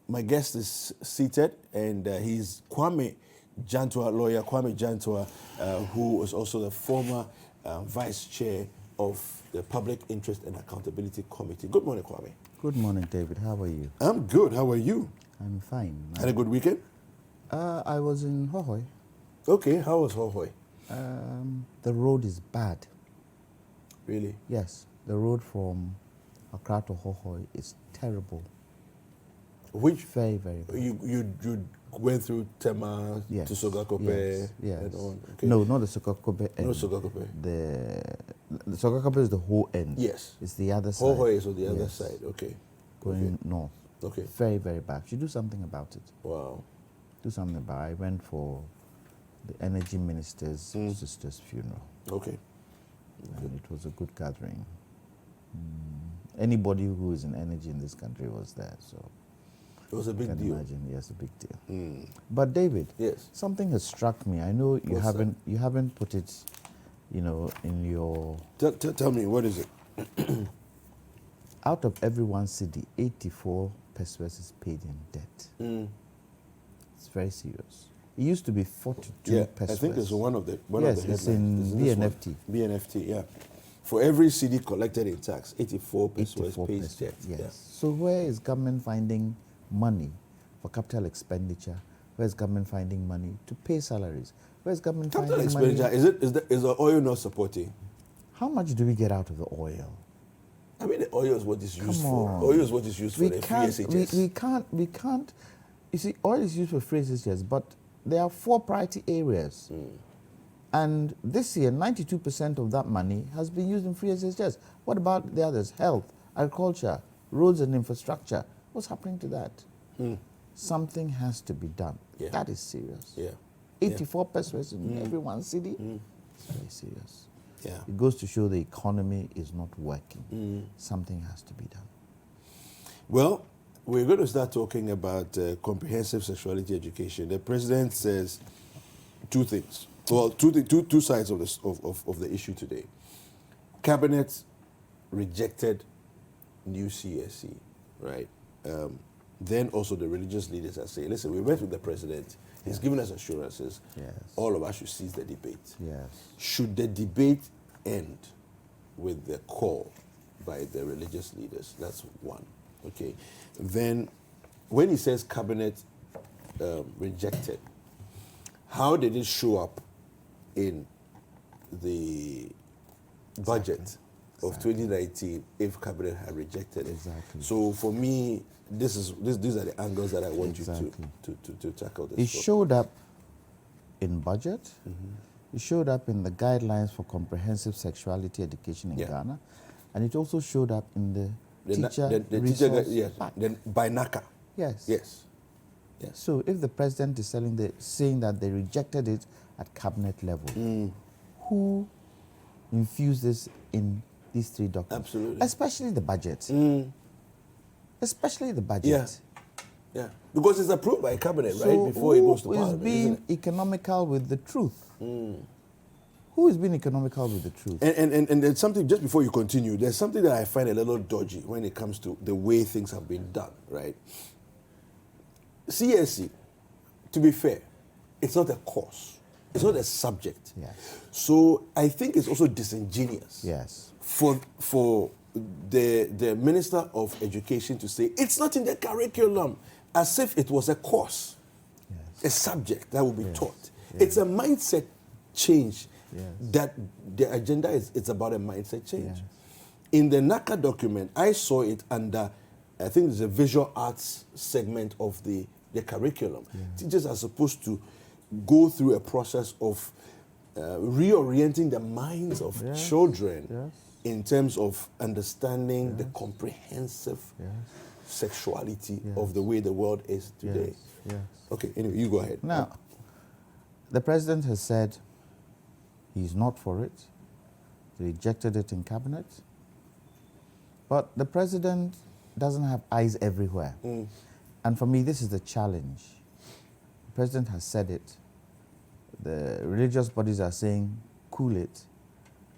My guest is seated, and he's Kwame Jantuah, lawyer Kwame Jantuah, who was also the former vice chair of the Public Interest and Accountability Committee. Good morning, Kwame. Good morning, David. How are you? I'm good. How are you? I'm fine. Had a good weekend? I was in Hohoi. Okay. How was Hohoi? The road is bad. Really? Yes. The road from Accra to Hohoi is terrible. Which? Very, very bad. You went through Tema Yes. to Sogakope Yes. and on? Okay. No, not the Sogakope end. No Sogakope. The Sogakope is the whole end. Yes. It's the other side. Hohoi is on the other Yes. side. Okay. Going north. Okay. Very, very bad. You do something about it. Wow. Do something about it. I went for the energy minister's sister's funeral. Okay. And it was a good gathering. Anybody who is in energy in this country was there, so It was a you big can deal. imagine, yes, a big deal. But David, Yes. something has struck me. I know you What's that? you haven't put it, in your. Tell me, what is it? Out of every one city, 84 pesos is paid in debt. It's very serious. It used to be 42 pesos. I think it's one of the yes, of the it's headlines. in Isn't this one? BNFT. BNFT, yeah. For every city collected in tax, 84 pesos 84 pays pesos, debt. yes. Yeah. So where is government finding money for capital expenditure? Where is government finding money to pay salaries? Where is government Capital finding money? expenditure, is the oil not supporting? How much do we get out of the oil? I mean, the oil is what it's used Come for. on. Oil is what it's used for, the free SHS. we can't, you see, oil is used for free SHS, but there are 4 priority areas. And this year, 92% of that money has been used in free SHS. What about the others? Health, agriculture, roads and infrastructure. What's happening to that? Something has to be done. Yeah. That is serious. Yeah. 84 pesos in every one city. It's very serious. Yeah. It goes to show the economy is not working. Something has to be done. Well, we're going to start talking about comprehensive sexuality education. The president says 2 things. Well, two sides of the issue today. Cabinet rejected new CSE, right? Then also the religious leaders are saying, listen, we went with the president. He's given us assurances. Yes. All of us should cease the debate. Yes. Should the debate end with the call by the religious leaders? That's one. Okay. Then when he says cabinet rejected, how did it show up in the budget of 2019 if cabinet had rejected it? Exactly. So for me, these are the angles that I want you to tackle this. It showed up in budget. It showed up in the guidelines for comprehensive sexuality education in Ghana, and it also showed up in the teacher resource pack. By NACA. Yes. Yes. Yes. So if the president is saying that they rejected it at cabinet level, who infused this in these 3 documents? Absolutely. Especially the budget. Especially the budget. Yeah. Yeah. Because it's approved by cabinet, right? Before it goes to parliament. Who is being economical with the truth? Who is being economical with the truth? And there's something, just before you continue, there's something that I find a little dodgy when it comes to the way things have been done, right? CSE, to be fair, it's not a course. It's not a subject. Yes. So I think it's also disingenuous. Yes. For the Minister of Education to say it's not in the curriculum, as if it was a course, a subject that will be taught. Yes. It's a mindset change. Yes. That the agenda it's about a mindset change. Yes. In the NACA document, I saw it under, I think there's a visual arts segment of the curriculum. Teachers are supposed to go through a process of reorienting the minds of children in terms of understanding the comprehensive sexuality of the way the world is today. Yes. Okay, anyway, you go ahead. Now, the president has said he's not for it. He rejected it in cabinet. But the president doesn't have eyes everywhere. And for me, this is the challenge. The president has said it. The religious bodies are saying, cool it.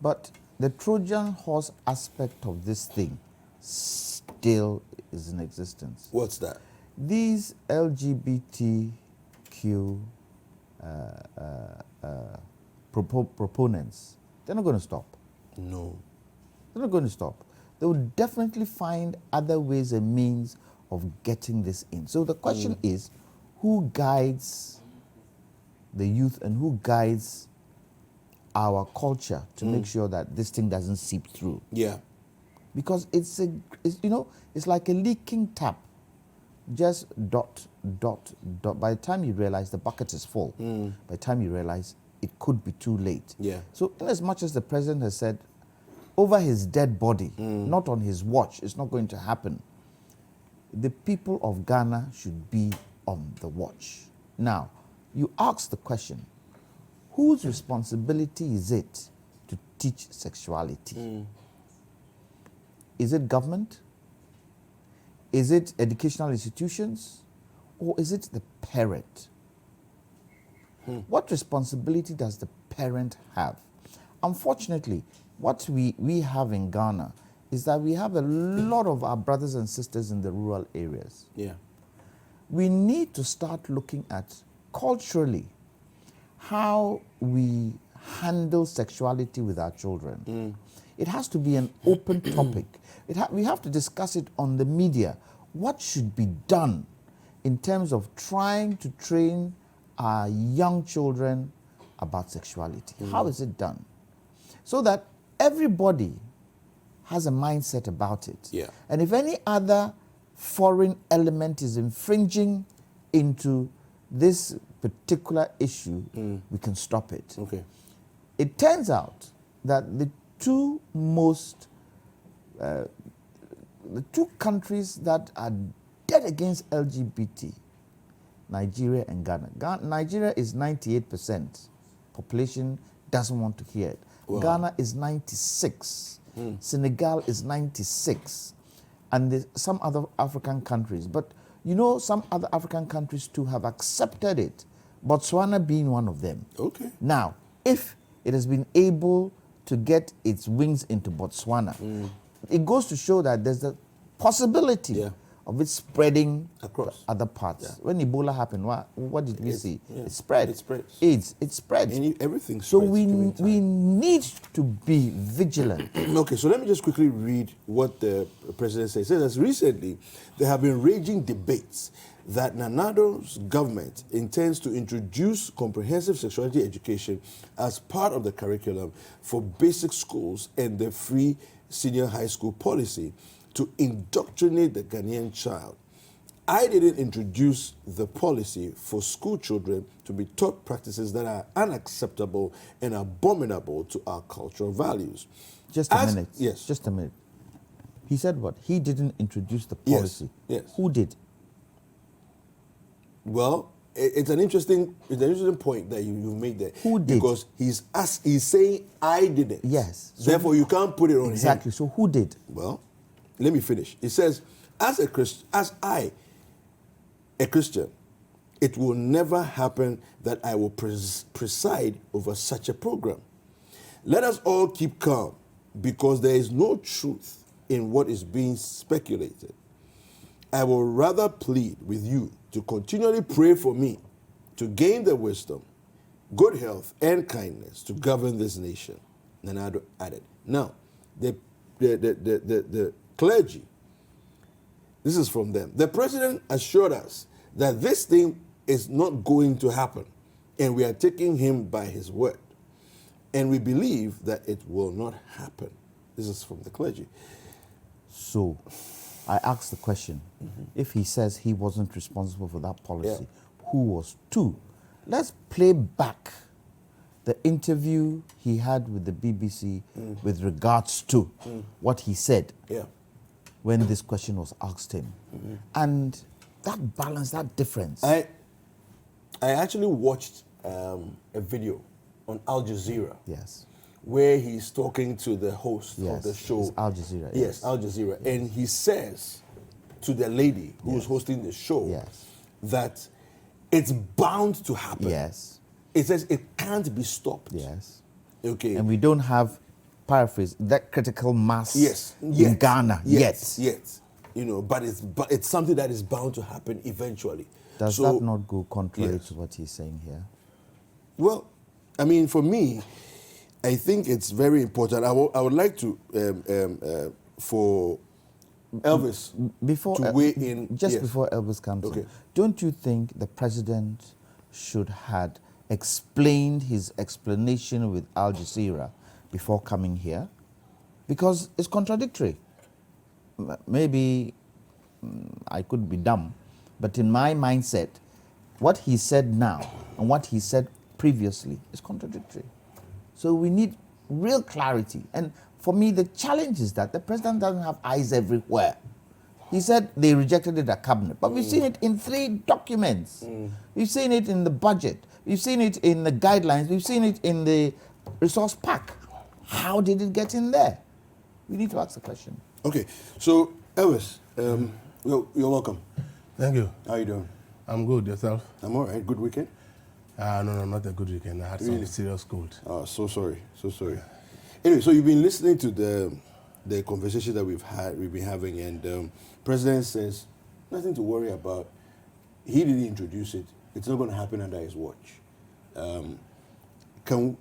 But the Trojan horse aspect of this thing still is in existence. What's that? these LGBTQ proponents, they're not going to stop. No. They're not going to stop. They will definitely find other ways and means of getting this in. So the question is, who guides the youth and who guides our culture to make sure that this thing doesn't seep through? Yeah. Because it's like a leaking tap. Just dot, dot, dot. By the time you realize the bucket is full, by the time you realize it could be too late. Yeah. So in as much as the president has said, over his dead body, not on his watch, it's not going to happen, the people of Ghana should be on the watch. Now, you ask the question, whose responsibility is it to teach sexuality? Is it government? Is it educational institutions? Or is it the parent? What responsibility does the parent have? Unfortunately, what we have in Ghana is that we have a lot of our brothers and sisters in the rural areas. Yeah. We need to start looking at culturally how we handle sexuality with our children. It has to be an open topic. We have to discuss it on the media. What should be done in terms of trying to train our young children about sexuality? How is it done? So that everybody has a mindset about it. Yeah. And if any other foreign element is infringing into this particular issue, we can stop it. Okay. It turns out that the two countries that are dead against LGBT, Nigeria and Ghana. Nigeria is 98%. Population doesn't want to hear it. Wow. Ghana is 96. Senegal is 96. And there's some other African countries. But you know, some other African countries too have accepted it. Botswana being one of them. Okay. Now, if it has been able to get its wings into Botswana, it goes to show that there's a possibility of it spreading across other parts. Yeah. When Ebola happened, what did we see? Yeah. It spread. It spreads. It spreads. And everything So spreads. we need to be vigilant. Okay, so let me just quickly read what the president says. He says, recently, there have been raging debates that Nanado's government intends to introduce comprehensive sexuality education as part of the curriculum for basic schools and the free senior high school policy to indoctrinate the Ghanaian child. I didn't introduce the policy for school children to be taught practices that are unacceptable and abominable to our cultural values. Just a minute. Yes. Just a minute. He said what? He didn't introduce the policy. Yes. Who did? Well, it's an interesting point that you made there. Who did? Because he's saying I didn't. Yes. So therefore, you can't put it on him. Exactly. So who did? Well, let me finish. It says, as a Christian, it will never happen that I will preside over such a program. Let us all keep calm because there is no truth in what is being speculated. I will rather plead with you to continually pray for me to gain the wisdom, good health, and kindness to govern this nation. Nanado added. Now, the clergy, this is from them. The president assured us that this thing is not going to happen, and we are taking him by his word. And we believe that it will not happen. This is from the clergy. So, I asked the question, if he says he wasn't responsible for that policy, who was? Two, let's play back the interview he had with the BBC with regards to what he said when this question was asked him. And that balance, that difference. I actually watched a video on Al Jazeera. Yes. Where he's talking to the host of the show. It's Al Jazeera. Yes, Al Jazeera. Yes. And he says to the lady who's hosting the show that it's bound to happen. Yes. It says it can't be stopped. Yes. Okay. And we don't have, paraphrase, that critical mass in Ghana yet. Yet. but it's something that is bound to happen eventually. Does So, that not go contrary yes. to what he's saying here? Well, I mean, for me, I think it's very important. I would like to for Elvis Before to weigh in. just yes. before Elvis comes Okay. in, don't you think the president should had explained his explanation with Al Jazeera before coming here? Because it's contradictory. Maybe I could be dumb, but in my mindset, what he said now and what he said previously is contradictory. So we need real clarity. And for me, the challenge is that the president doesn't have eyes everywhere. He said they rejected it at cabinet, but we've seen it in 3 documents. We've seen it in the budget. We've seen it in the guidelines. We've seen it in the resource pack. How did it get in there? We need to ask the question. Okay, so Elvis, you're welcome. Thank you. How are you doing? I'm good. Yourself? I'm all right. Good weekend? No, not a good weekend. I had Really? some serious cold. Oh, so sorry. Anyway, so you've been listening to the conversation that we've been having, and President says nothing to worry about. He didn't introduce it. It's not going to happen under his watch. Can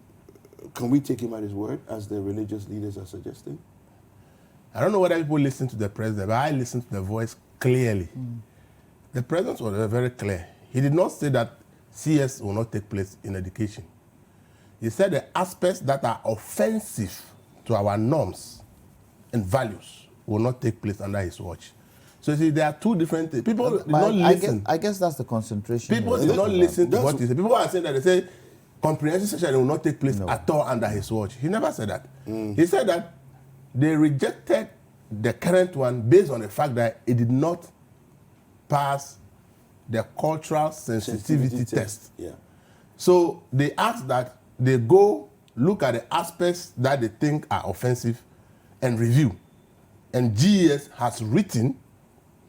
we take him at his word, as the religious leaders are suggesting? I don't know whether people listen to the president, but I listen to the voice clearly. The president was very clear. He did not say that CS will not take place in education. He said the aspects that are offensive to our norms and values will not take place under his watch. So you see, there are 2 different things. People did not listen. I guess that's the concentration. People here. did not listen to That's- what he said. People are saying that they say comprehensive sexuality will not take place No. at all under his watch. He never said that. He said that they rejected the current one based on the fact that it did not pass the cultural sensitivity test. Yeah. So they asked that they go look at the aspects that they think are offensive and review. And GES has written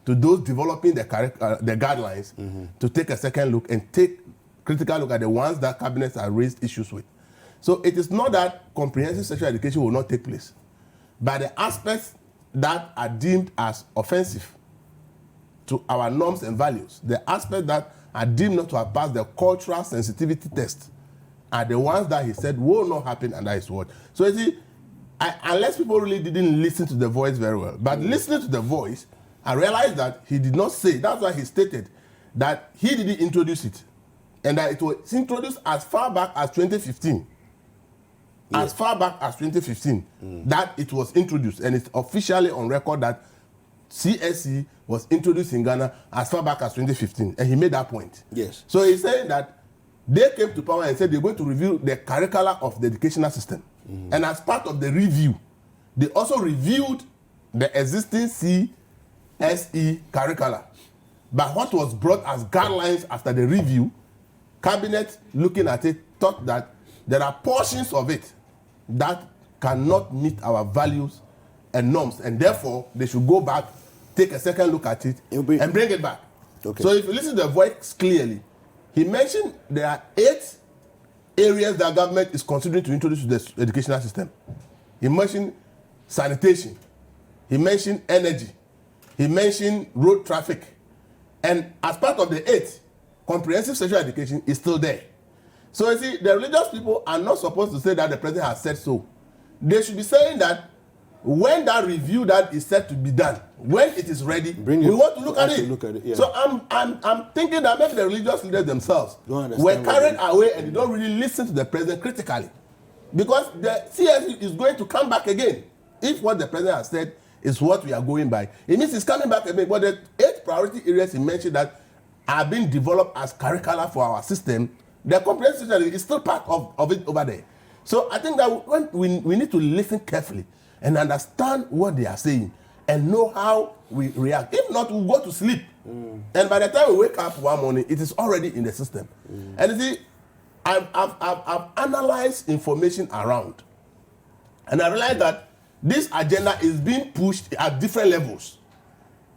to those developing the guidelines to take a second look and take critical look at the ones that cabinets have raised issues with. So it is not that comprehensive sexual education will not take place, but the aspects that are deemed as offensive to our norms and values, the aspects that are deemed not to have passed the cultural sensitivity test, are the ones that he said will not happen under his watch. So you see, unless people really didn't listen to the voice very well, but listening to the voice, I realized that he did not say, that's why he stated that he didn't introduce it, and that it was introduced as far back as 2015. As far back as 2015, that it was introduced, and it's officially on record that CSE was introduced in Ghana as far back as 2015, and he made that point. Yes. So he's saying that they came to power and said they're going to review the curricula of the educational system. And as part of the review, they also reviewed the existing CSE curricula. But what was brought as guidelines after the review, Cabinet looking at it thought that there are portions of it that cannot meet our values and norms, and therefore they should go back, take a second look at it, and bring it back. Okay. So if you listen to the voice clearly, he mentioned there are 8 areas that government is considering to introduce to the educational system. He mentioned sanitation, he mentioned energy, he mentioned road traffic, and as part of the 8, comprehensive sexual education is still there. So you see, the religious people are not supposed to say that the president has said so. They should be saying that when that review that is set to be done, when it is ready, we want to look at it. Yeah. So I'm thinking that maybe the religious leaders themselves Don't were understand carried away and they don't really listen to the president critically, because the CSE is going to come back again if what the president has said is what we are going by. It means it's coming back again. But the 8 priority areas he mentioned that are being developed as curricula for our system, the comprehensive study is still part of it over there. So I think that when we need to listen carefully and understand what they are saying and know how we react. If not, we'll go to sleep. And by the time we wake up one morning, it is already in the system. And you see, I've analyzed information around, and I realized that this agenda is being pushed at different levels.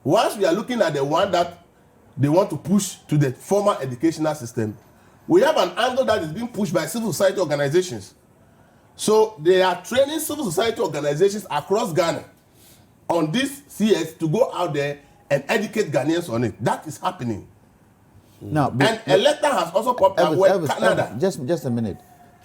Once we are looking at the one that they want to push to the formal educational system, we have an angle that is being pushed by civil society organizations. So they are training civil society organizations across Ghana on this CS to go out there and educate Ghanaians on it. That is happening. Now, And a letter has also popped up where Canada. Just a minute.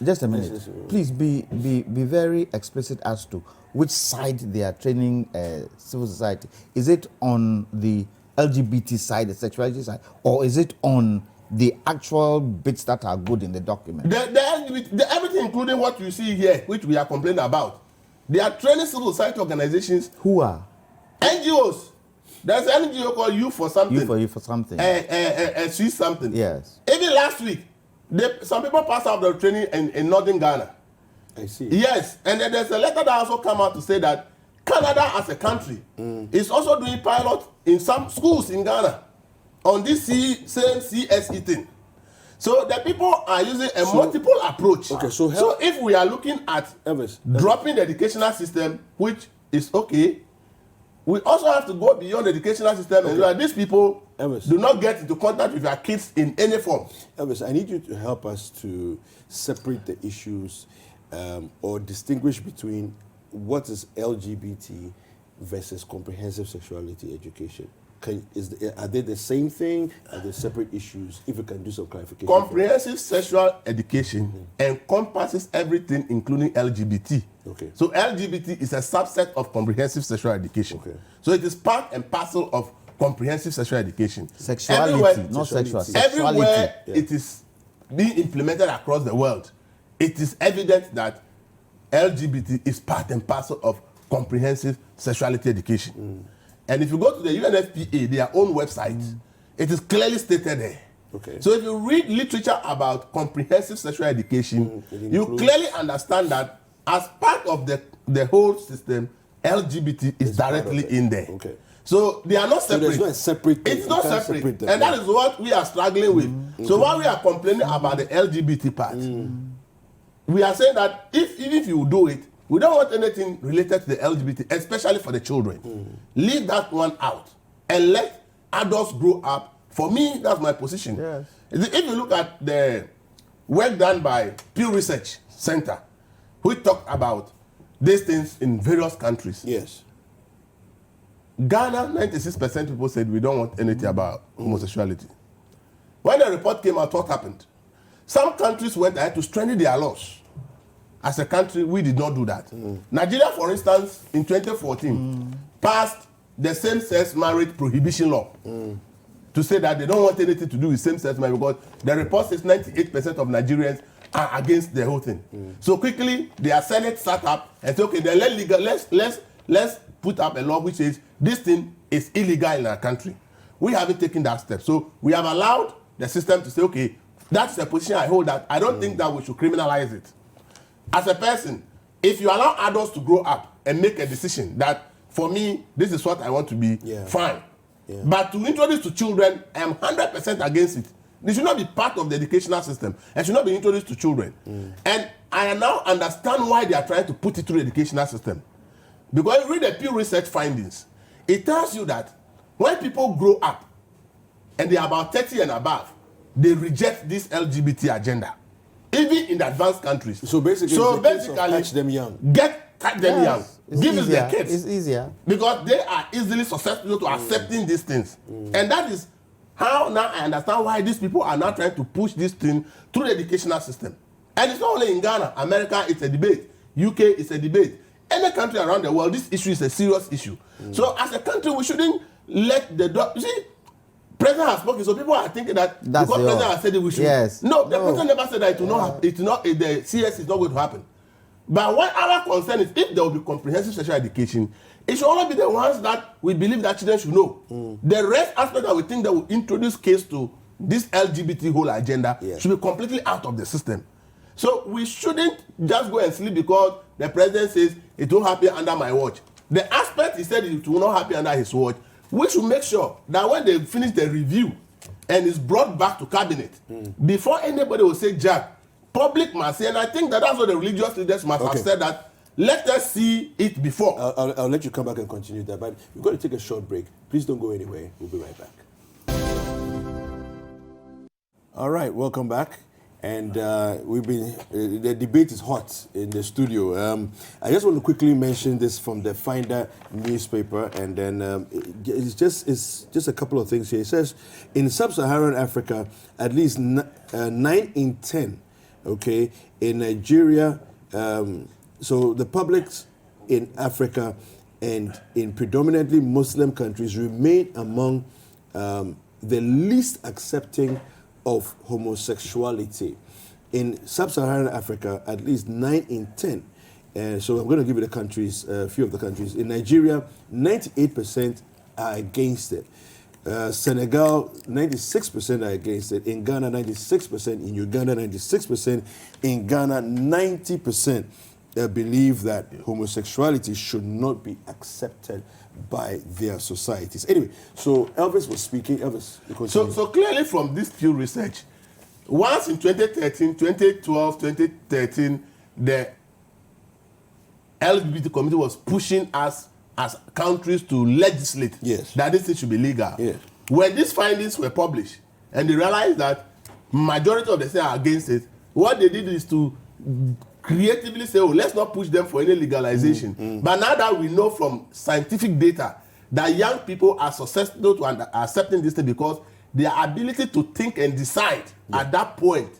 Just a minute. Please be very explicit as to which side they are training civil society. Is it on the LGBT side, the sexuality side, or is it on the actual bits that are good in the document? Everything, including what you see here, which we are complaining about, they are training civil society organizations. Who are? NGOs. There's an NGO called You for Something. You for Something. Sweet Something. Yes. Even last week, some people passed out their training in northern Ghana. I see. Yes, and then there's a letter that also come out to say that Canada as a country is also doing pilot in some schools in Ghana on this same CSE thing. So the people are using a multiple approach. Okay, so if we are looking at Elvis. dropping the educational system, which is okay, we also have to go beyond the educational system and that these people do not get into contact with their kids in any form. Elvis, I need you to help us to separate the issues or distinguish between what is LGBT versus comprehensive sexuality education. Are they the same thing? Are they separate issues? If you can do some clarification. Comprehensive sexual education encompasses everything, including LGBT. Okay. So LGBT is a subset of comprehensive sexual education. Okay. So it is part and parcel of comprehensive sexual education. Sexuality, not sexual. Sexuality. Everywhere it is being implemented across the world, it is evident that LGBT is part and parcel of comprehensive sexuality education. And if you go to the UNFPA, their own website, it is clearly stated there. Okay. So if you read literature about comprehensive sexual education, you clearly understand that as part of the whole system, LGBT is directly in there. Okay. So they are not separate. So there's no separate thing. It's not separate. And that is what we are struggling with. So while we are complaining about the LGBT part, we are saying that even if you do it, we don't want anything related to the LGBT, especially for the children. Leave that one out and let adults grow up. For me, that's my position. Yes. If you look at the work done by Pew Research Center, we talked about these things in various countries. Yes. Ghana, 96% people said we don't want anything about homosexuality. When the report came out, what happened? Some countries went ahead to strengthen their laws. As a country, we did not do that. Nigeria, for instance, in 2014, passed the same-sex marriage prohibition law to say that they don't want anything to do with same-sex marriage because the report says 98% of Nigerians are against the whole thing. So quickly, their Senate sat up and said, okay, then let's put up a law which says this thing is illegal in our country. We haven't taken that step. So we have allowed the system to say, okay, that's the position I hold, that I don't think that we should criminalize it. As a person, if you allow adults to grow up and make a decision that, for me, this is what I want to be, fine. Yeah. But to introduce to children, I am 100% against it. They should not be part of the educational system and should not be introduced to children. And I now understand why they are trying to put it through the educational system. Because you read the Pew Research findings, it tells you that when people grow up and they are about 30 and above, they reject this LGBT agenda. Even in the advanced countries. So basically catch them young. Catch them young. Give us their kids. It's easier. Because they are easily susceptible to accepting these things. And that is how now I understand why these people are now trying to push this thing through the educational system. And it's not only in Ghana. America, it's a debate. UK, it's a debate. Any country around the world, this issue is a serious issue. So as a country, we shouldn't let you see, President has spoken, so people are thinking that because President has said it, we should. Yes. No, the President never said that it will not happen. It will not. The CS is not going to happen. But what our concern is, if there will be comprehensive sexual education, it should only be the ones that we believe that children should know. The rest aspect that we think that will introduce case to this LGBT whole agenda should be completely out of the system. So we shouldn't just go and sleep because the President says it won't happen under my watch. The aspect he said it will not happen under his watch, we should make sure that when they finish the review and it's brought back to cabinet, before anybody will say Jack, public must say, and I think that's what the religious leaders must have said, that let us see it before. I'll let you come back and continue that, but we're going to take a short break. Please don't go anywhere. We'll be right back. All right, welcome back. And the debate is hot in the studio. I just want to quickly mention this from the Finder newspaper, and then it's just a couple of things here. It says, in sub-Saharan Africa, at least 9 in 10, okay, in Nigeria, so the publics in Africa and in predominantly Muslim countries remain among the least accepting of homosexuality. In sub-Saharan Africa, at least 9 in 10. So I'm going to give you the countries, a few of the countries. In Nigeria, 98% are against it. Senegal, 96% are against it. In Ghana, 96%. In Uganda, 96%. In Ghana, 90% believe that homosexuality should not be accepted by their societies. Anyway, so Elvis was speaking. Elvis, so clearly from this Pew research, once in 2013, 2012, 2013, the LGBT community was pushing us as countries to legislate that this thing should be legal. Yes. When these findings were published and they realized that majority of the states are against it, what they did is to creatively say, oh, let's not push them for any legalization. But now that we know from scientific data that young people are susceptible to accepting this thing because their ability to think and decide at that point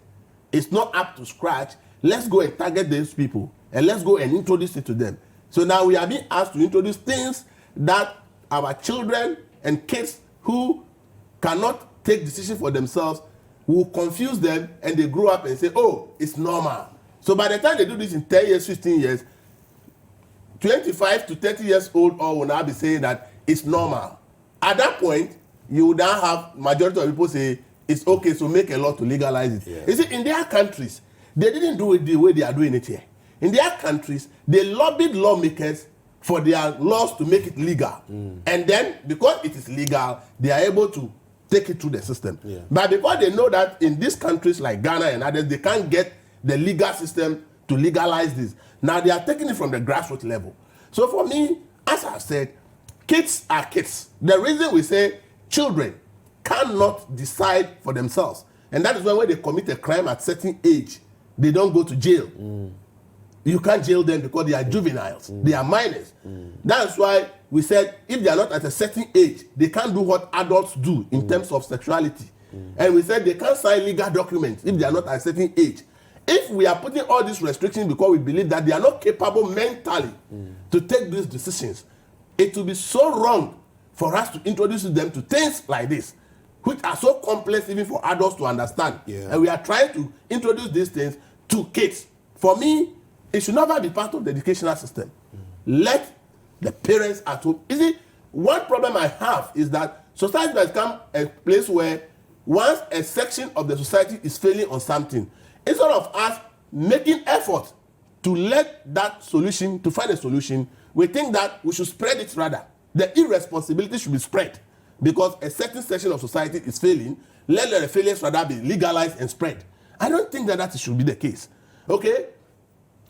is not up to scratch, let's go and target those people and let's go and introduce it to them. So now we are being asked to introduce things that our children and kids who cannot take decisions for themselves will confuse them, and they grow up and say, oh, it's normal. So by the time they do this in 10 years, 15 years, 25 to 30 years old all will now be saying that it's normal. At that point, you would now have majority of people say it's okay, so make a law to legalize it. Yeah. You see, in their countries, they didn't do it the way they are doing it here. In their countries, they lobbied lawmakers for their laws to make it legal. And then, because it is legal, they are able to take it through the system. Yeah. But because they know that in these countries like Ghana and others, they can't get the legal system to legalize this. Now they are taking it from the grassroots level. So for me, as I've said, kids are kids. The reason we say children cannot decide for themselves, and that is why when they commit a crime at certain age, they don't go to jail. You can't jail them because they are juveniles. They are minors. That's why we said if they are not at a certain age, they can't do what adults do in terms of sexuality. And we said they can't sign legal documents if they are not at a certain age. If we are putting all these restrictions because we believe that they are not capable mentally to take these decisions, it will be so wrong for us to introduce them to things like this, which are so complex even for adults to understand. Yeah. And we are trying to introduce these things to kids. For me, it should never be part of the educational system. Let the parents at home. You see, one problem I have is that society has become a place where once a section of the society is failing on something, instead of us making effort to let that solution, to find a solution, we think that we should spread it rather. The irresponsibility should be spread because a certain section of society is failing. Let the failures rather be legalized and spread. I don't think that that should be the case. Okay?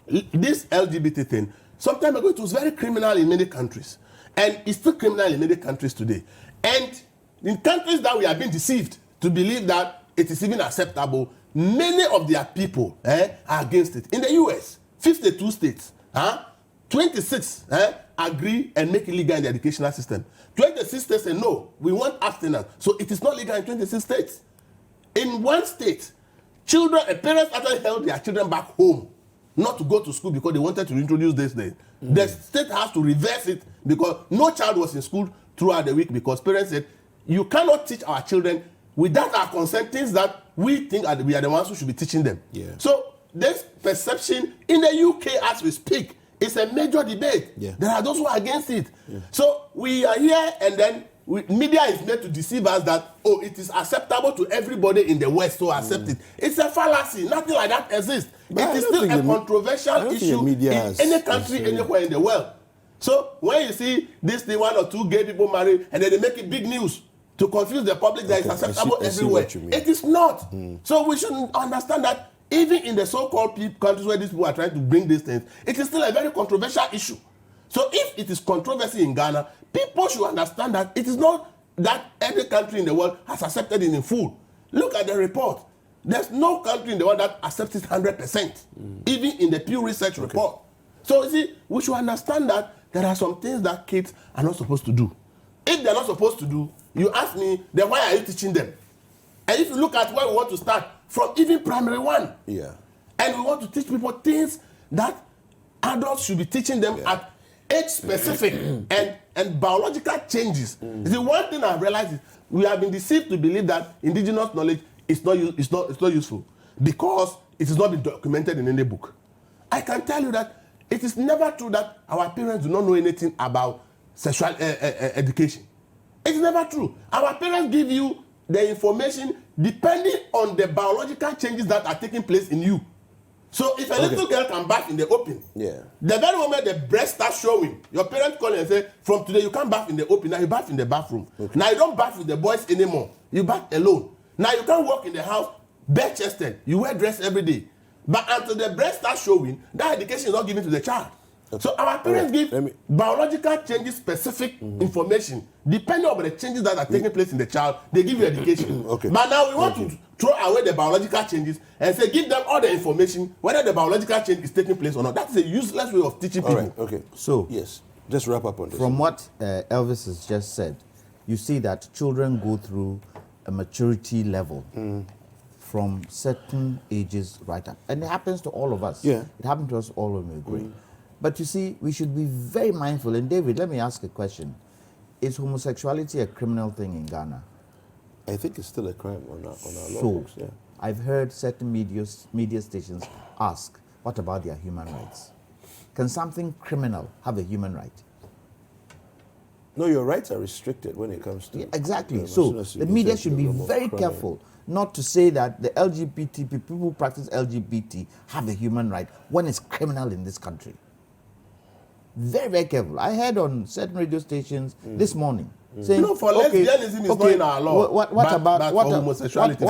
This LGBT thing, some time ago it was very criminal in many countries. And it's still criminal in many countries today. And in countries that we have been deceived to believe that it is even acceptable, many of their people are against it. In the US, 52 states, 26 agree and make it legal in the educational system. 26 states say no, we want abstinence. So it is not legal in 26 states. In one state, parents actually held their children back home not to go to school because they wanted to introduce this thing. The state has to reverse it because no child was in school throughout the week because parents said, you cannot teach our children without our consent, things that we think we are the ones who should be teaching them. Yeah. So this perception in the UK as we speak is a major debate. Yeah. There are those who are against it. Yeah. So we are here and then media is made to deceive us that, oh, it is acceptable to everybody in the West to accept it. It's a fallacy. Nothing like that exists. But it is still a controversial issue in any country, anywhere in the world. So when you see this thing, 1 or 2 gay people married, and then they make it big news to confuse the public that it's acceptable everywhere. It is not. So we should understand that even in the so-called countries where these people are trying to bring these things, it is still a very controversial issue. So if it is controversy in Ghana, people should understand that it is not that every country in the world has accepted it in full. Look at the report. There's no country in the world that accepts it 100%, even in the Pew Research report. So you see, we should understand that there are some things that kids are not supposed to do. If they're not supposed to do, you ask me, then why are you teaching them? And if you look at where we want to start, from even primary one, and we want to teach people things that adults should be teaching them at age specific and biological changes. The one thing I realized is we have been deceived to believe that indigenous knowledge is not useful because it is not been documented in any book. I can tell you that it is never true that our parents do not know anything about sexual education. It's never true. Our parents give you the information depending on the biological changes that are taking place in you. So if a little girl can bath in the open, the very moment the breast starts showing, your parents call and say, from today you can't bath in the open, now you bath in the bathroom. Now you don't bath with the boys anymore, you bath alone. Now you can't walk in the house bare-chested, you wear dress every day. But until the breast starts showing, that education is not given to the child. So our parents give biological changes specific information. Depending on the changes that are taking place in the child, they give you education. But now we want to throw away the biological changes and say give them all the information, whether the biological change is taking place or not. That is a useless way of teaching people. So, yes, just wrap up on this. From what Elvis has just said, you see that children go through a maturity level from certain ages right up. And it happens to all of us. It happened to us all when we were growing. But you see, we should be very mindful. And David, let me ask a question. Is homosexuality a criminal thing in Ghana? I think it's still a crime on our law books. I've heard certain media stations ask, what about their human rights? Can something criminal have a human right? No, your rights are restricted when it comes to... exactly. So the media should be very careful not to say that the LGBT people who practice LGBT have a human right when it's criminal in this country. Very, very careful. I heard on certain radio stations this morning saying, for lesbianism is not in our law. What about homosexuality?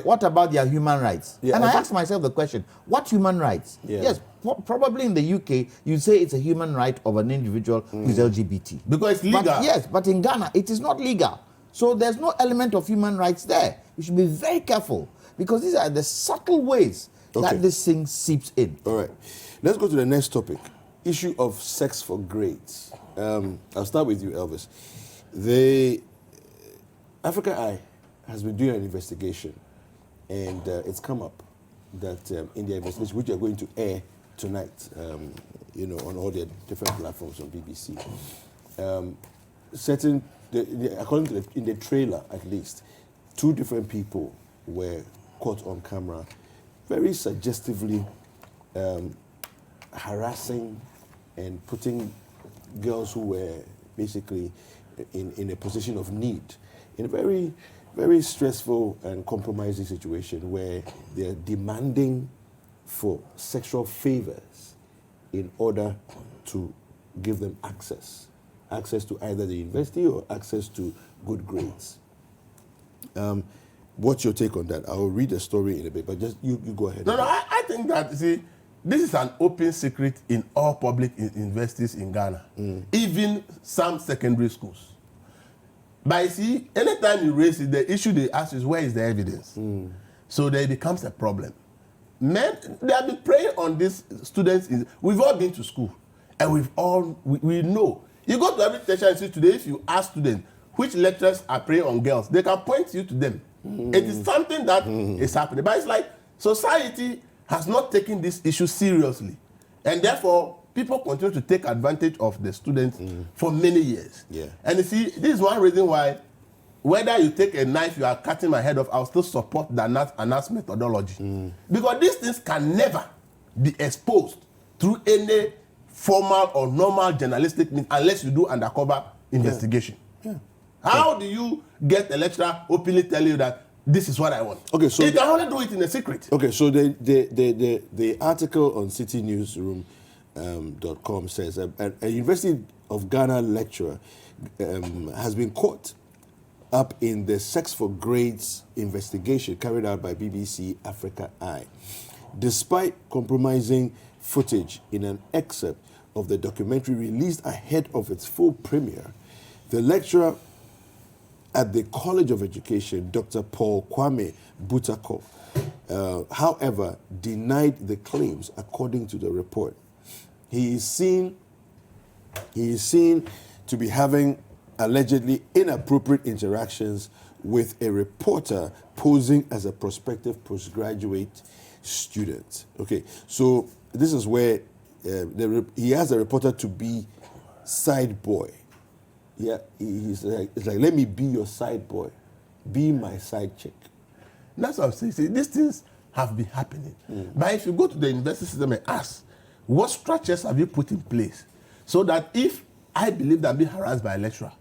What about their human rights? And I asked myself the question: what human rights? Yes, probably in the UK you say it's a human right of an individual who is LGBT because it's legal. But in Ghana it is not legal. So there's no element of human rights there. We should be very careful because these are the subtle ways that this thing seeps in. All right, let's go to the next topic. Issue of sex for grades. I'll start with you, Elvis. The Africa Eye has been doing an investigation, and it's come up that in their investigation, which are going to air tonight, on all their different platforms on BBC, according to in the trailer at least, 2 different people were caught on camera, very suggestively harassing and putting girls who were basically in a position of need in a very, very stressful and compromising situation where they're demanding for sexual favors in order to give them access to either the university or access to good grades. What's your take on that? I'll read the story in a bit, but just you go ahead. No, I think that, see, this is an open secret in all public universities in Ghana, even some secondary schools. But you see, anytime you raise it, the issue they ask is, where is the evidence? So there becomes a problem. Men, they have been preying on these students. We've all been to school, and we know. You go to every tertiary institute today, if you ask students which lecturers are preying on girls, they can point you to them. It is something that is happening. But it's like society has not taken this issue seriously. And therefore, people continue to take advantage of the students for many years. And you see, this is one reason why, whether you take a knife, you are cutting my head off, I'll still support the ANAS methodology. Because these things can never be exposed through any formal or normal journalistic means unless you do undercover investigation. How do you get a lecturer openly tell you that this is what I want? Okay, so you can only do it in a secret. Okay, so the article on citynewsroom.com says a University of Ghana lecturer has been caught up in the Sex for Grades investigation carried out by BBC Africa Eye. Despite compromising footage in an excerpt of the documentary released ahead of its full premiere, the lecturer at the College of Education, Dr. Paul Kwame Butako, however, denied the claims according to the report. He is seen to be having allegedly inappropriate interactions with a reporter posing as a prospective postgraduate student. Okay, so this is where he has the reporter to be side boy. Yeah, it's like, let me be your side boy, be my side chick. That's what I'm saying. See, these things have been happening. But if you go to the university system and ask, what structures have you put in place so that if I believe that I'm being harassed by a lecturer,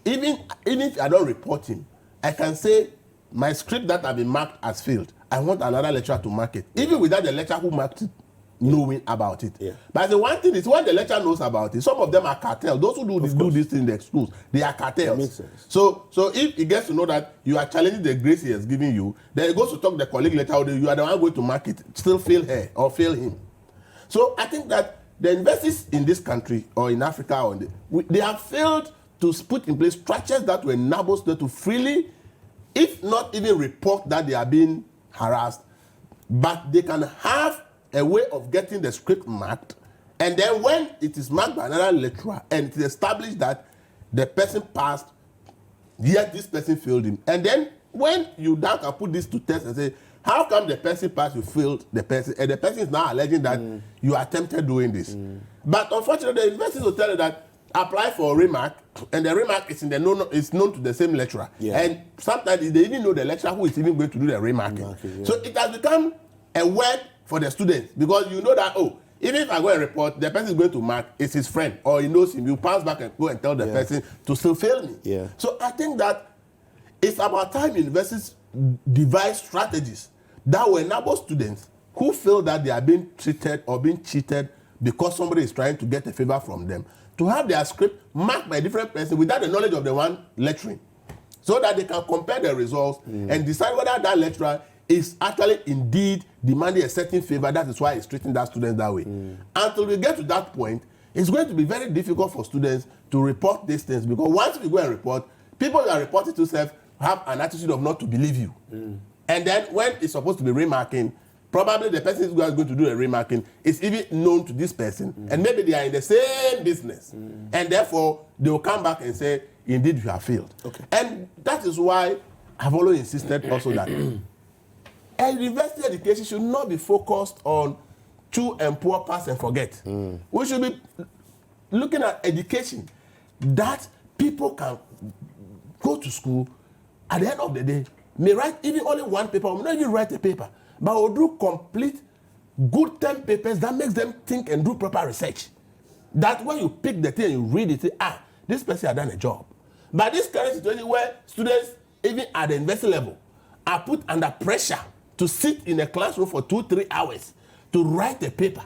even if I don't report him, I can say my script that have been marked as failed, I want another lecturer to mark it, even without the lecturer who marked it knowing about it. Yeah. But the one thing is, when the lecturer knows about it, some of them are cartels. Those who do this thing in the schools, they are cartels. That makes sense. So if he gets to know that you are challenging the grace he has given you, then he goes to talk to the colleague later, you are the one going to mark it, still fail her or fail him. So I think that the universities in this country or in Africa, they have failed to put in place structures that will enable them to freely, if not even report that they are being harassed, but they can have a way of getting the script marked, and then when it is marked by another lecturer and it is established that the person passed, yet this person failed him, and then when you now can put this to test and say, how come the person passed, you failed the person, and the person is now alleging that you attempted doing this. But unfortunately, the universities will tell you that apply for a remark, and the remark is is known to the same lecturer. Yeah. And sometimes they even know the lecturer who is even going to do the remarking. Yeah. So it has become a word for the students, because you know that, even if I go and report, the person is going to mark, it's his friend, or he knows him, you pass back and go and tell the person to still fail me. Yeah. So I think that it's about time universities devise strategies that will enable students who feel that they are being treated or being cheated because somebody is trying to get a favor from them, to have their script marked by a different person without the knowledge of the one lecturing, so that they can compare the results and decide whether that lecturer is actually indeed demanding a certain favor. That is why he's treating that student that way. Until we get to that point, it's going to be very difficult for students to report these things, because once we go and report, people that report it to self have an attitude of not to believe you. And then when it's supposed to be remarking, probably the person who is going to do the remarking is even known to this person, and maybe they are in the same business, and therefore they will come back and say, indeed you have failed. Okay. And that is why I've always insisted also that and university education should not be focused on chew and pour, pass and forget. We should be looking at education that people can go to school, at the end of the day, may write even only one paper, or may not even write a paper, but will do complete good 10 papers that makes them think and do proper research. That when you pick the thing and you read it, say, this person has done a job. But this current situation where students, even at the university level, are put under pressure to sit in a classroom for 2-3 hours to write a paper.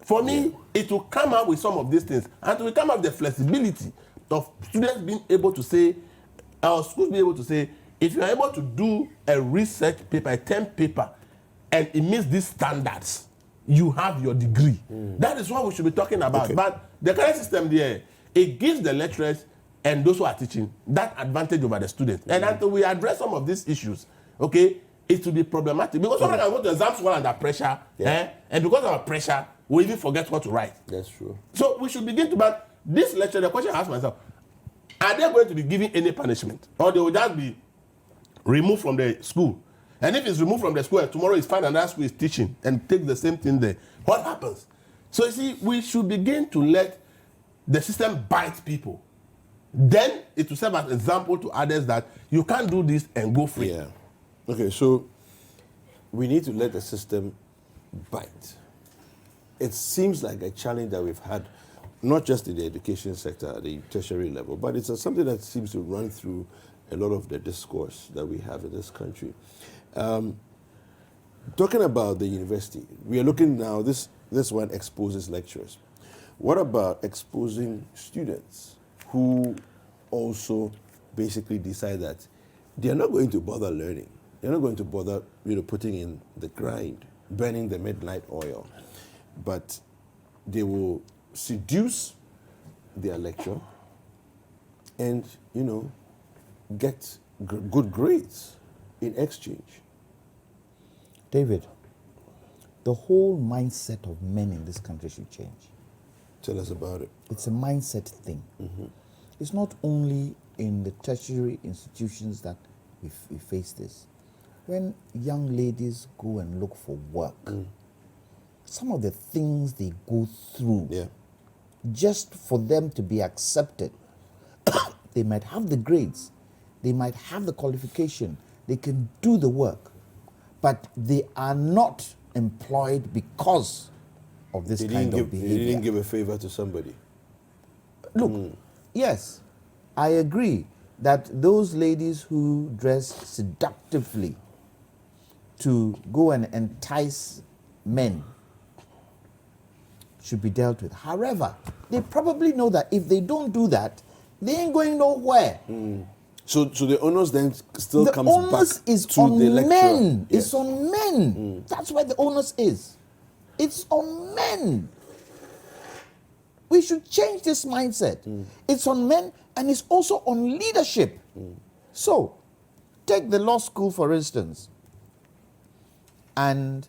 For me, it will come out with some of these things, and it will come out with the flexibility of students being able to say, or schools being able to say, if you are able to do a research paper, a term paper, and it meets these standards, you have your degree. That is what we should be talking about. Okay. But the current system there, it gives the lecturers and those who are teaching that advantage over the students. And until we address some of these issues, okay, it will be problematic, because somebody can go to exams while under pressure, and because of our pressure, we even forget what to write. That's true. So we should begin to, but this lecture, the question I ask myself, are they going to be given any punishment, or they will just be removed from the school? And if it's removed from the school and tomorrow is found another school is teaching and take the same thing there, what happens? So you see, we should begin to let the system bite people. Then it will serve as an example to others that you can't do this and go free. Yeah. Okay, so we need to let the system bite. It seems like a challenge that we've had, not just in the education sector at the tertiary level, but it's something that seems to run through a lot of the discourse that we have in this country. Talking about the university, we are looking now, this one exposes lecturers. What about exposing students who also basically decide that they are not going to bother learning? They're not going to bother, putting in the grind, burning the midnight oil, but they will seduce their lecturer and, get good grades in exchange. David, the whole mindset of men in this country should change. Tell us about it. It's a mindset thing. It's not only in the tertiary institutions that we face this. When young ladies go and look for work, some of the things they go through, just for them to be accepted, they might have the grades, they might have the qualification, they can do the work, but they are not employed because of this kind of behavior. They didn't give a favor to somebody. Look, yes, I agree that those ladies who dress seductively to go and entice men should be dealt with. However, they probably know that if they don't do that, they ain't going nowhere. So the onus then still The comes onus back is to on the lecturer. men. Yes. It's on men. That's where the onus is. It's on men. We should change this mindset. It's on men and it's also on leadership. So, take the law school for instance. And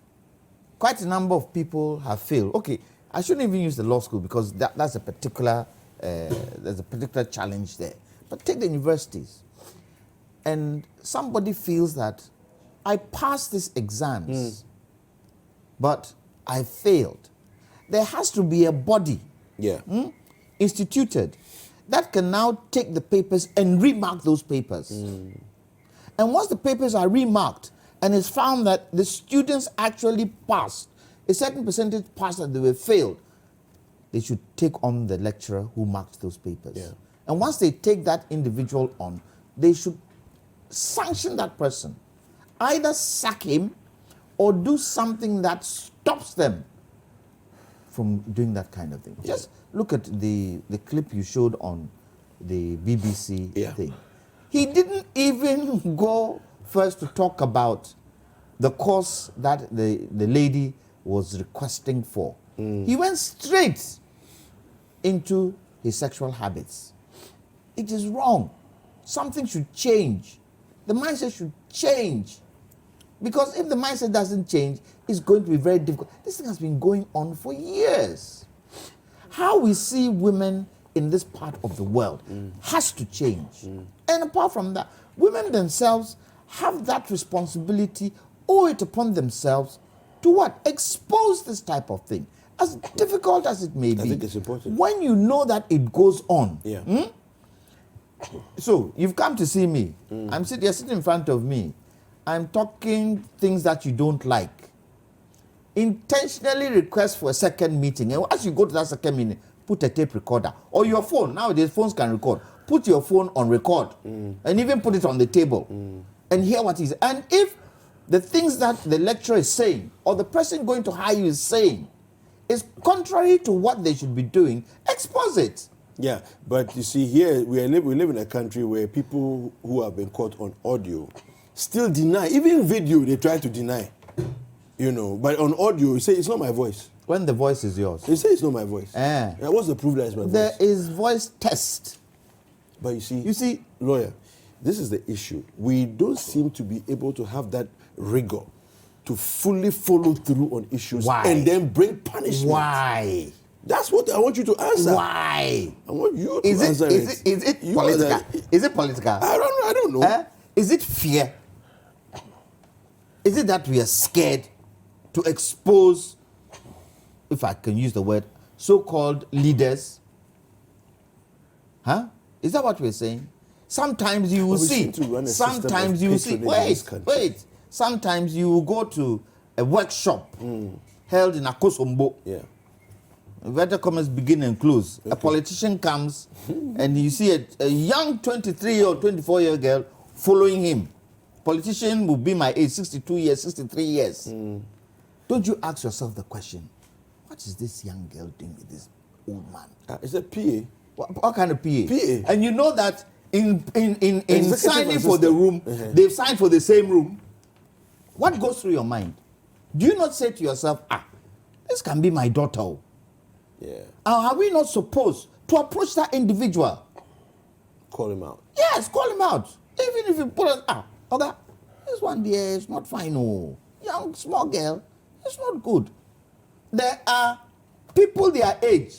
quite a number of people have failed. Okay, I shouldn't even use the law school because that's a particular, there's a particular challenge there. But take the universities. And somebody feels that I passed these exams, but I failed. There has to be a body instituted that can now take the papers and remark those papers. And once the papers are remarked and it's found that the students actually passed, a certain percentage passed and they were failed, they should take on the lecturer who marked those papers. And once they take that individual on, they should sanction that person. Either sack him or do something that stops them from doing that kind of thing. Just look at the clip you showed on the BBC thing. He didn't even go first to talk about the course that the lady was requesting for. He went straight into his sexual habits. It is wrong. Something should change. The mindset should change. Because if the mindset doesn't change, it's going to be very difficult. This thing has been going on for years. How we see women in this part of the world has to change. And apart from that, women themselves have that responsibility, owe it upon themselves to what? Expose this type of thing. As difficult as it may be. I think it's important. When you know that it goes on. Yeah. So, you've come to see me. You're sitting in front of me. I'm talking things that you don't like. Intentionally request for a second meeting. And as you go to that second meeting, put a tape recorder. Or your phone. Nowadays, phones can record. Put your phone on record. And even put it on the table. And hear what he's... And if the things that the lecturer is saying, or the person going to hire you is saying, is contrary to what they should be doing, expose it. Yeah, but you see, here we live in a country where people who have been caught on audio still deny. Even video, they try to deny. You know, but on audio, you say it's not my voice. When the voice is yours. They say it's not my voice. Yeah, what's the proof that it's my there voice? There is voice test. But you see, lawyer, this is the issue. We don't seem to be able to have that rigor to fully follow through on issues. Why? And then bring punishment. Why? That's what I want you to answer. Why? I want you to is answer it. Is it political? Is it political? I don't know. Is it fear? Is it that we are scared to expose, if I can use the word, so-called leaders? Is that what we're saying? Sometimes you will see. Sometimes you will see. Wait. Sometimes you will go to a workshop held in Akosombo. Yeah. Inverted commas begin and close. Okay. A politician comes and you see a young 23 or 24-year girl following him. Politician will be my age, 62 years, 63 years. Don't you ask yourself the question, what is this young girl doing with this old man? It's a PA. What kind of PA? PA. And you know that in signing for the room, they've signed for the same room. What goes through your mind? Do you not say to yourself, this can be my daughter? Yeah. Are we not supposed to approach that individual? Call him out. Yes, call him out. Even if you put us out. Okay, this one there is not fine. Oh. Yeah, young, small girl, it's not good. There are people their age,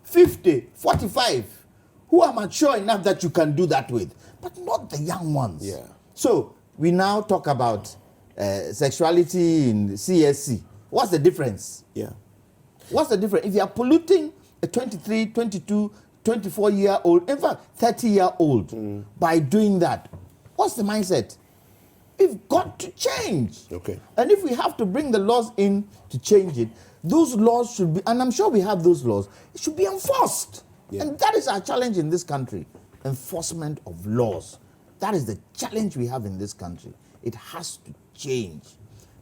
50, 45, who are mature enough that you can do that with, but not the young ones. Yeah. So we now talk about sexuality in CSC. What's the difference? Yeah. What's the difference? If you are polluting a 23, 22, 24-year-old, in fact, 30-year-old, by doing that, what's the mindset? We've got to change. Okay. And if we have to bring the laws in to change it, those laws should be, and I'm sure we have those laws, it should be enforced. Yeah. And that is our challenge in this country. Enforcement of laws. That is the challenge we have in this country. It has to change.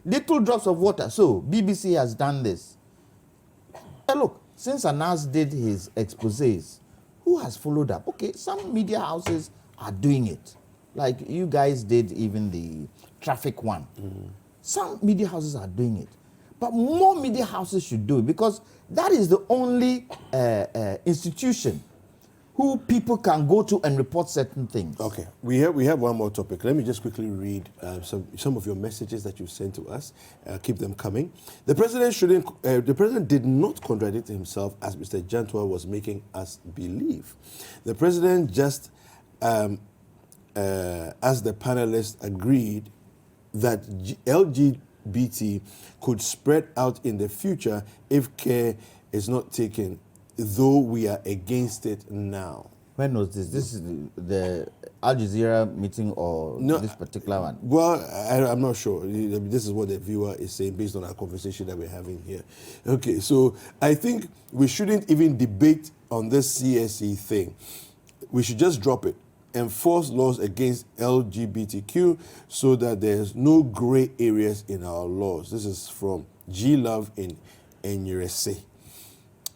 Little drops of water. So, BBC has done this. And look, since Anas did his exposés, who has followed up? Okay, some media houses are doing it. Like you guys did even the traffic one. Some media houses are doing it. But more media houses should do it because that is the only institution who people can go to and report certain things. Okay, we have one more topic. Let me just quickly read some of your messages that you sent to us. Keep them coming. The president did not contradict himself as Mr. Jantuah was making us believe. The president just, as the panelists agreed, that LGBT could spread out in the future if care is not taken, though we are against it now. When was this? This is the Al Jazeera meeting or No, this particular one? Well, I'm not sure. This is what the viewer is saying based on our conversation that we're having here. Okay, so I think we shouldn't even debate on this CSE thing. We should just drop it. Enforce laws against LGBTQ so that there's no gray areas in our laws. This is from G Love in Enyirese.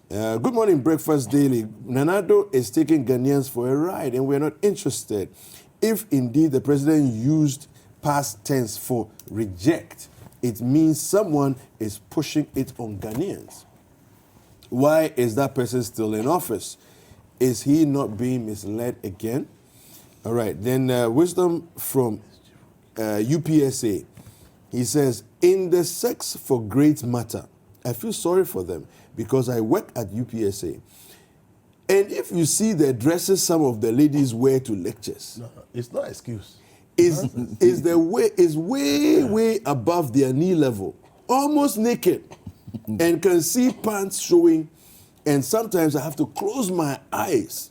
Good morning, Breakfast Daily. Nanado is taking Ghanaians for a ride and we're not interested. If indeed the president used past tense for reject, it means someone is pushing it on Ghanaians. Why is that person still in office? Is he not being misled again? All right, then wisdom from UPSA. He says, in the sex for great matter, I feel sorry for them because I work at UPSA. And if you see the dresses some of the ladies wear to lectures, No, it's not an excuse. is way above their knee level, almost naked, and can see pants showing, and sometimes I have to close my eyes.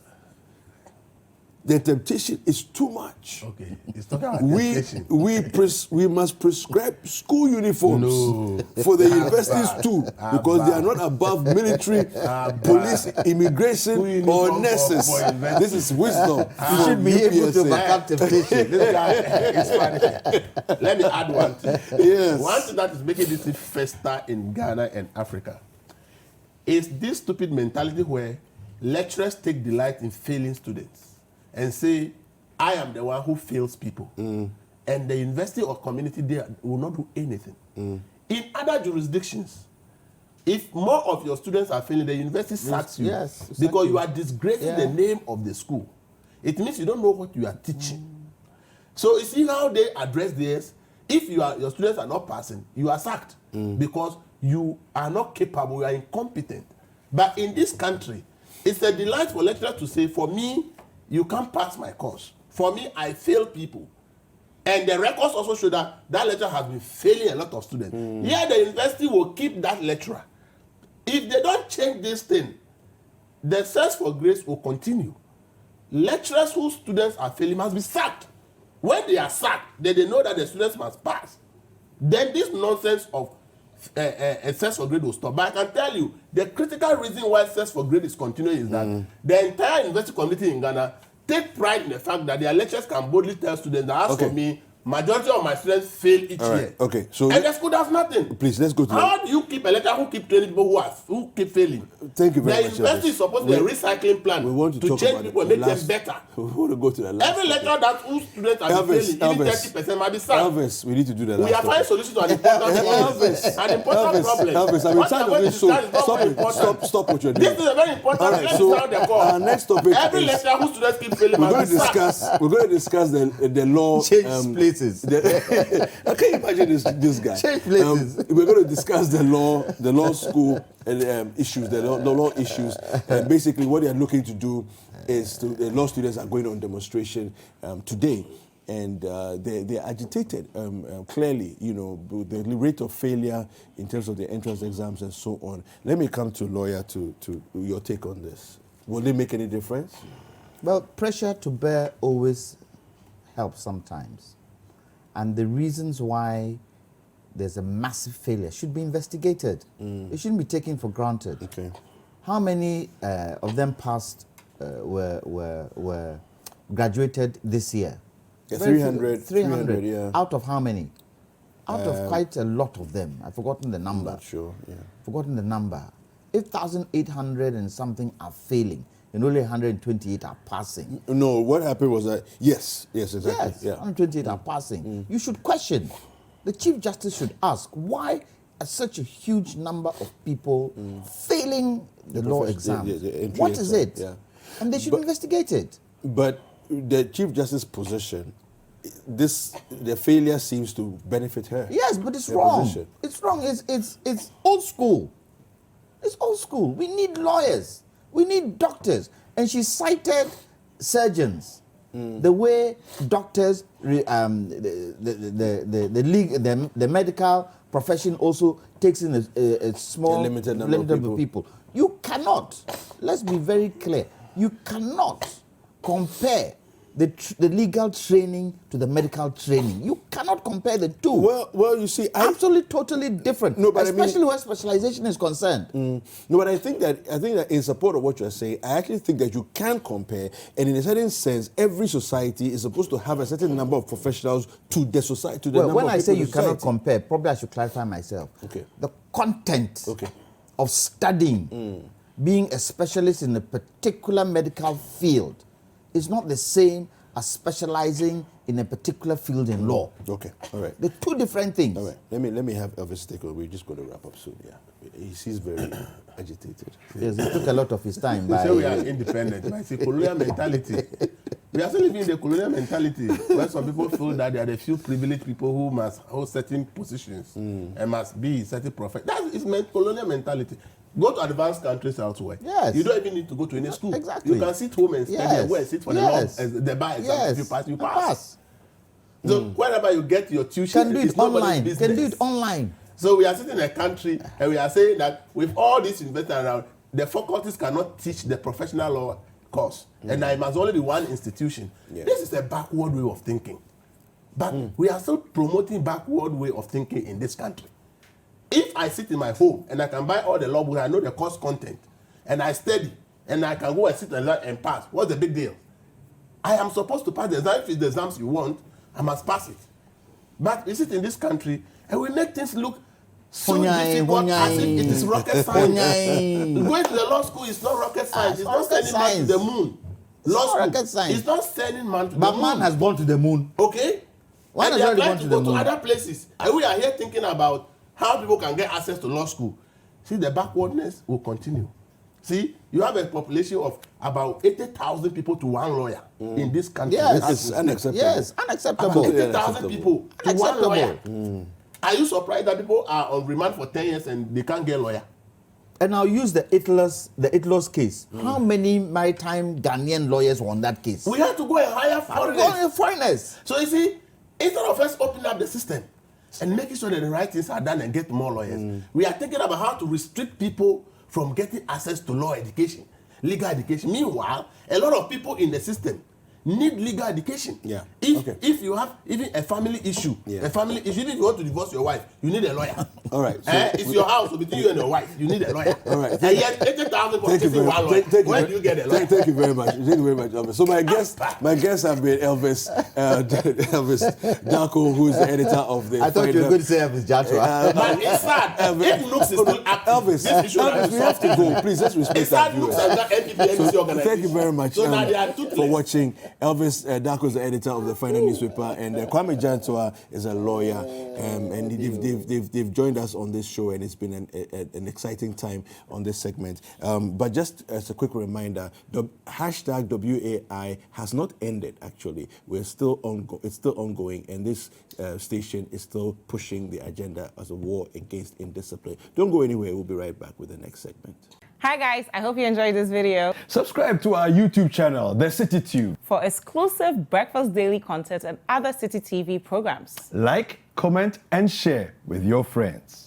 The temptation is too much. Okay, it's talking about We temptation. we must prescribe school uniforms for the universities too, because they are not above military, police, immigration, or uniform nurses. for university. This is wisdom. You should be able to overcome temptation. This guy is funny. Let me add one thing. Yes. One thing that is making this thing fester in Ghana and Africa is this stupid mentality where lecturers take delight in failing students and say, I am the one who fails people. And the university or community there will not do anything. In other jurisdictions, if more of your students are failing, the university sacks you. Yes, Because you are disgracing the name of the school. It means you don't know what you are teaching. So you see how they address this. If your students are not passing, you are sacked because you are not capable, you are incompetent. But in this country, it's a delight for lecturers to say, for me, you can't pass my course. For me, I fail people. And the records also show that that lecturer has been failing a lot of students. Here, the university will keep that lecturer. If they don't change this thing, the search for grace will continue. Lecturers whose students are failing must be sacked. When they are sacked, then they know that the students must pass. Then this nonsense of search for grade will stop. But I can tell you, the critical reason why search for grade is continuing is that the entire university community in Ghana take pride in the fact that their lecturers can boldly tell students that, as for me, majority of my students fail each year. Okay, so and the school does nothing. Please, let's go to How do you keep a lecturer who keep training people who keep failing? Thank you very the much. The university Elvis. is supposed to be a recycling plan We want to talk change about people and the make last, them better. We want to go to the last. Every lecturer that whose students are failing, even 30% might be sacked. Elvis, we need to do the last. We are finding solutions to an important problem. Elvis, I've been trying to do so. Stop what you're doing. This is a very important. All right, so our next topic every is lecturer whose students keep failing must be sacked. we're going to discuss the law. Change, please. places. I can't imagine this guy. Change places. We're going to discuss the law school and issues, the law issues. And basically, what they're looking to do is the law students are going on demonstration today. And they're agitated, clearly, the rate of failure in terms of the entrance exams and so on. Let me come to lawyer to your take on this. Will they make any difference? Well, pressure to bear always helps sometimes. And the reasons why there's a massive failure should be investigated. It shouldn't be taken for granted. Okay. How many of them passed, were graduated this year? Yeah, Very 300, 300, yeah. Out of how many? Out of quite a lot of them. I've forgotten the number. I'm not sure, yeah. Forgotten the number. 8,800 and something are failing, and only 128 are passing. No, what happened was that, yes, exactly. Yes, Yeah. 128 are passing. You should question. The Chief Justice should ask, why are such a huge number of people failing the law exam? the entry What is exam, it? yeah. And they should investigate it. But the Chief Justice's position, the failure seems to benefit her. Yes, but it's Her wrong. position. It's wrong. It's old school. It's old school. We need lawyers. We need doctors. And she cited surgeons. The way doctors, the medical profession also takes in a small, A limited number of people. You cannot, let's be very clear, you cannot compare the legal training to the medical training. You cannot compare the two. Well, you see, Absolutely, totally different. No, but especially where specialization is concerned. No, but I think that in support of what you're saying, I actually think that you can compare, and in a certain sense, every society is supposed to have a certain number of professionals to the society. To the Well, number when of I say people you in cannot society. compare, probably I should clarify myself. Okay. The content Okay. of studying, being a specialist in a particular medical field, is not the same as specializing in a particular field in law. Okay, all right. They're two different things. All right, let me have Elvis take over. We're just going to wrap up soon. Yeah, he's very agitated. Yes, it took a lot of his time. They say we are independent. But it's a colonial mentality. We are still living in the colonial mentality where some people feel that they are the few privileged people who must hold certain positions and must be certain professions. That is colonial mentality. Go to advanced countries elsewhere. Yes. You don't even need to go to any school. Exactly. You can sit home and study and go and sit for the law, the bar exam. Yes. If you pass, you You pass. So wherever you get your tuition, Can do it's it nobody's online. business. Can do it online. So we are sitting in a country and we are saying that with all this investment around, the faculties cannot teach the professional law course. And it must only be one institution. Yeah. This is a backward way of thinking. But we are still promoting backward way of thinking in this country. If I sit in my home and I can buy all the law books, I know the course content, and I study, and I can go and sit and learn and pass, what's the big deal? I am supposed to pass the exam. If it's the exams you want, I must pass it. But we sit in this country and we make things look so difficult as if it is rocket science. Going to the law school is not rocket science. It's not sending man to the moon. Law school rocket science. It's not sending man to the But moon. man has gone to the moon. Okay? Man And has they are already trying gone to to go the to moon. other places. And we are here thinking about how people can get access to law school. See, the backwardness will continue. See, you have a population of about 80,000 people to one lawyer in this country. Yes. It's unacceptable. Yes, About unacceptable. 80,000 people to one Unacceptable. lawyer. Are you surprised that people are on remand for 10 years and they can't get a lawyer? And I'll use the Itlos case. How many maritime Ghanaian lawyers were on that case? We have to go and hire foreigners. Foreigners. So you see, instead of us opening up the system and making sure that the right things are done and get more lawyers, we are thinking about how to restrict people from getting access to law education, legal education. Meanwhile, a lot of people in the system need legal education. Yeah. If you have even a family issue, even if you want to divorce your wife, you need a lawyer. All right. So It's your house, so between you and your wife, you need a lawyer. All right. And yet 80,000 people Thank you chasing very one lawyer. much. Where do you get a lawyer? Thank you very much. Thank you very much, Elvis. So my guests have been Elvis, Elvis Darko, who is the editor of the. I thought you were going to say Elvis Jantuah. But it's sad. If Nooks is still active, Elvis, this issue Elvis, we have to go. Please, let's respect It's our sad Nooks viewers. and that NPP organization. Thank you very much So now they are toothless. for watching. Elvis Darko is the editor of the Final Newspaper, and Kwame Jantuah is a lawyer, and they've joined us. us on this show, and it's been an exciting time on this segment. But just as a quick reminder, the hashtag WAI has not ended, actually. It's still ongoing, and this station is still pushing the agenda as a war against indiscipline. Don't go anywhere. We'll be right back with the next segment. Hi guys, I hope you enjoyed this video. Subscribe to our YouTube channel, The Citi TV. For exclusive breakfast daily content and other Citi TV programs. Like, comment, and share with your friends.